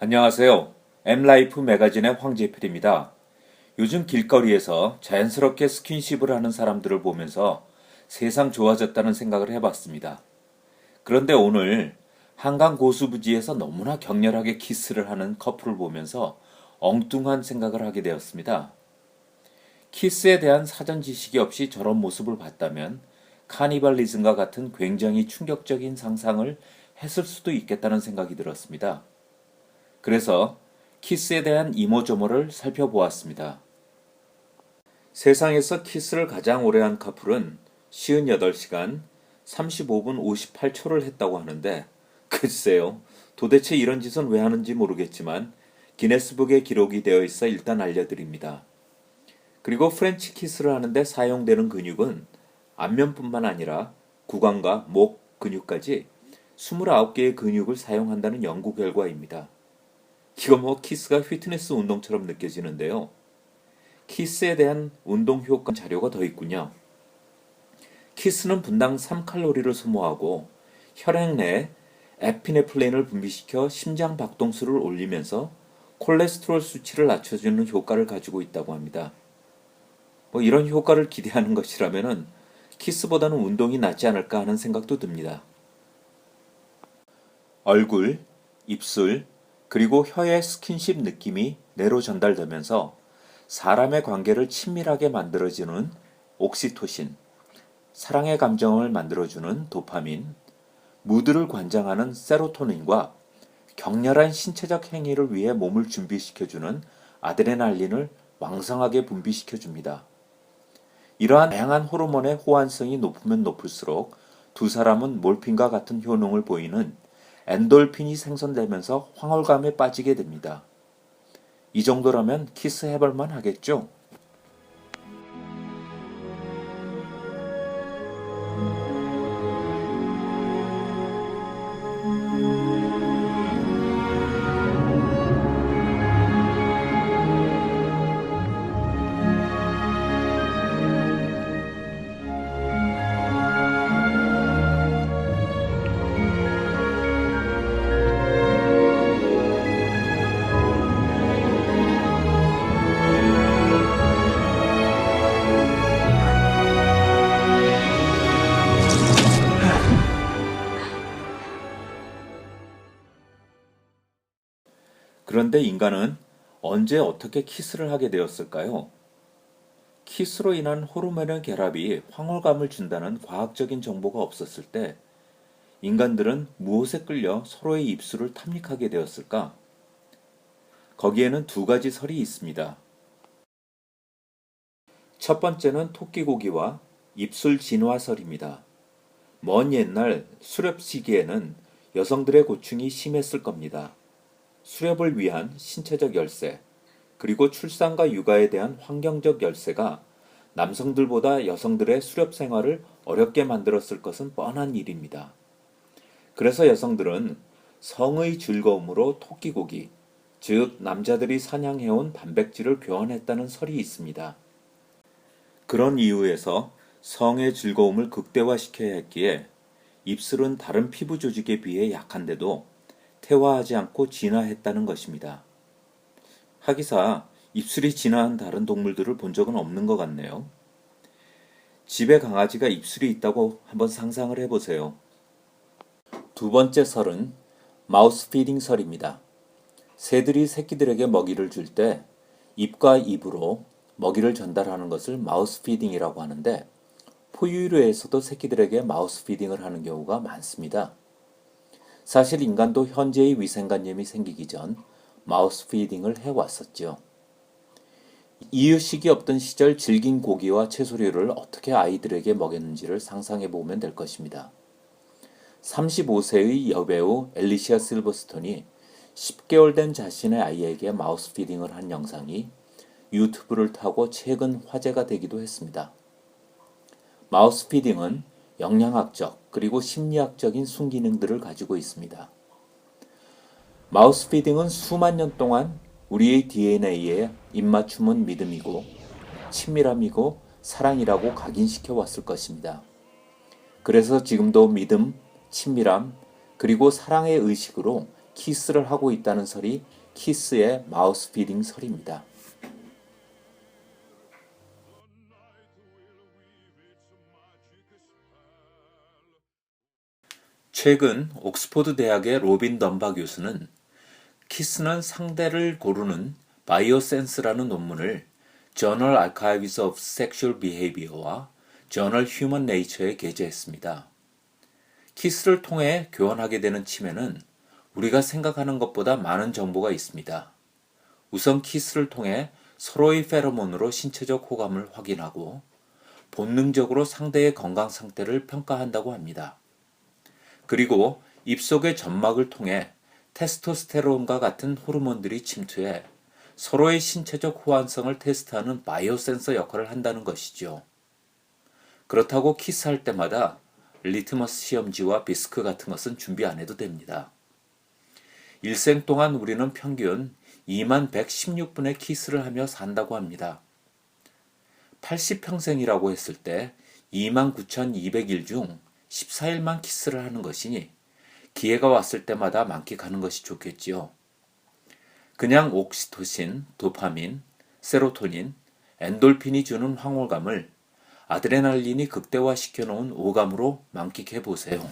안녕하세요. 엠라이프 매거진의 황재필입니다. 요즘 길거리에서 자연스럽게 스킨십을 하는 사람들을 보면서 세상 좋아졌다는 생각을 해봤습니다. 그런데 오늘 한강 고수부지에서 너무나 격렬하게 키스를 하는 커플을 보면서 엉뚱한 생각을 하게 되었습니다. 키스에 대한 사전 지식이 없이 저런 모습을 봤다면 카니발리즘과 같은 굉장히 충격적인 상상을 했을 수도 있겠다는 생각이 들었습니다. 그래서 키스에 대한 이모저모를 살펴보았습니다. 세상에서 키스를 가장 오래 한 커플은 58시간 35분 58초를 했다고 하는데 글쎄요. 도대체 이런 짓은 왜 하는지 모르겠지만 기네스북에 기록이 되어 있어 일단 알려드립니다. 그리고 프렌치 키스를 하는데 사용되는 근육은 안면뿐만 아니라 구강과 목 근육까지 29개의 근육을 사용한다는 연구 결과입니다. 이거 키스가 피트니스 운동처럼 느껴지는데요. 키스에 대한 운동 효과 자료가 더 있군요. 키스는 분당 3칼로리를 소모하고 혈액 내 에피네프린을 분비시켜 심장 박동수를 올리면서 콜레스테롤 수치를 낮춰주는 효과를 가지고 있다고 합니다. 이런 효과를 기대하는 것이라면 키스보다는 운동이 낫지 않을까 하는 생각도 듭니다. 얼굴, 입술, 그리고 혀의 스킨십 느낌이 뇌로 전달되면서 사람의 관계를 친밀하게 만들어주는 옥시토신, 사랑의 감정을 만들어주는 도파민, 무드를 관장하는 세로토닌과 격렬한 신체적 행위를 위해 몸을 준비시켜주는 아드레날린을 왕성하게 분비시켜줍니다. 이러한 다양한 호르몬의 호환성이 높으면 높을수록 두 사람은 몰핀과 같은 효능을 보이는 엔돌핀이 생성되면서 황홀감에 빠지게 됩니다. 이 정도라면 키스해볼만 하겠죠? 그런데 인간은 언제 어떻게 키스를 하게 되었을까요? 키스로 인한 호르몬의 결합이 황홀감을 준다는 과학적인 정보가 없었을 때 인간들은 무엇에 끌려 서로의 입술을 탐닉하게 되었을까? 거기에는 두 가지 설이 있습니다. 첫 번째는 토끼고기와 입술 진화설입니다. 먼 옛날 수렵 시기에는 여성들의 고충이 심했을 겁니다. 수렵을 위한 신체적 열쇠, 그리고 출산과 육아에 대한 환경적 열쇠가 남성들보다 여성들의 수렵 생활을 어렵게 만들었을 것은 뻔한 일입니다. 그래서 여성들은 성의 즐거움으로 토끼고기, 즉 남자들이 사냥해온 단백질을 교환했다는 설이 있습니다. 그런 이유에서 성의 즐거움을 극대화시켜야 했기에 입술은 다른 피부 조직에 비해 약한데도 퇴화하지 않고 진화했다는 것입니다. 하기사 입술이 진화한 다른 동물들을 본 적은 없는 것 같네요. 집에 강아지가 입술이 있다고 한번 상상을 해보세요. 두 번째 설은 마우스 피딩 설입니다. 새들이 새끼들에게 먹이를 줄 때 입과 입으로 먹이를 전달하는 것을 마우스 피딩이라고 하는데 포유류에서도 새끼들에게 마우스 피딩을 하는 경우가 많습니다. 사실 인간도 현재의 위생관념이 생기기 전 마우스 피딩을 해왔었죠. 이유식이 없던 시절 질긴 고기와 채소류를 어떻게 아이들에게 먹였는지를 상상해 보면 될 것입니다. 35세의 여배우 앨리시아 실버스톤이 10개월 된 자신의 아이에게 마우스 피딩을 한 영상이 유튜브를 타고 최근 화제가 되기도 했습니다. 마우스 피딩은 영양학적 그리고 심리학적인 순기능들을 가지고 있습니다. 마우스 피딩은 수만 년 동안 우리의 DNA에 입맞춤은 믿음이고 친밀함이고 사랑이라고 각인시켜 왔을 것입니다. 그래서 지금도 믿음, 친밀함, 그리고 사랑의 의식으로 키스를 하고 있다는 설이 키스의 마우스 피딩 설입니다. 최근 옥스포드 대학의 로빈 덤바 교수는 키스는 상대를 고르는 바이오센스라는 논문을 Journal Archives of Sexual Behavior와 Journal Human Nature에 게재했습니다. 키스를 통해 교환하게 되는 침에는 우리가 생각하는 것보다 많은 정보가 있습니다. 우선 키스를 통해 서로의 페로몬으로 신체적 호감을 확인하고 본능적으로 상대의 건강 상태를 평가한다고 합니다. 그리고 입속의 점막을 통해 테스토스테론과 같은 호르몬들이 침투해 서로의 신체적 호환성을 테스트하는 바이오센서 역할을 한다는 것이죠. 그렇다고 키스할 때마다 리트머스 시험지와 비스크 같은 것은 준비 안 해도 됩니다. 일생 동안 우리는 평균 2116분의 키스를 하며 산다고 합니다. 80평생이라고 했을 때 29,200일 중 14일만 키스를 하는 것이니 기회가 왔을 때마다 만끽하는 것이 좋겠지요. 그냥 옥시토신, 도파민, 세로토닌, 엔돌핀이 주는 황홀감을 아드레날린이 극대화시켜 놓은 오감으로 만끽해 보세요.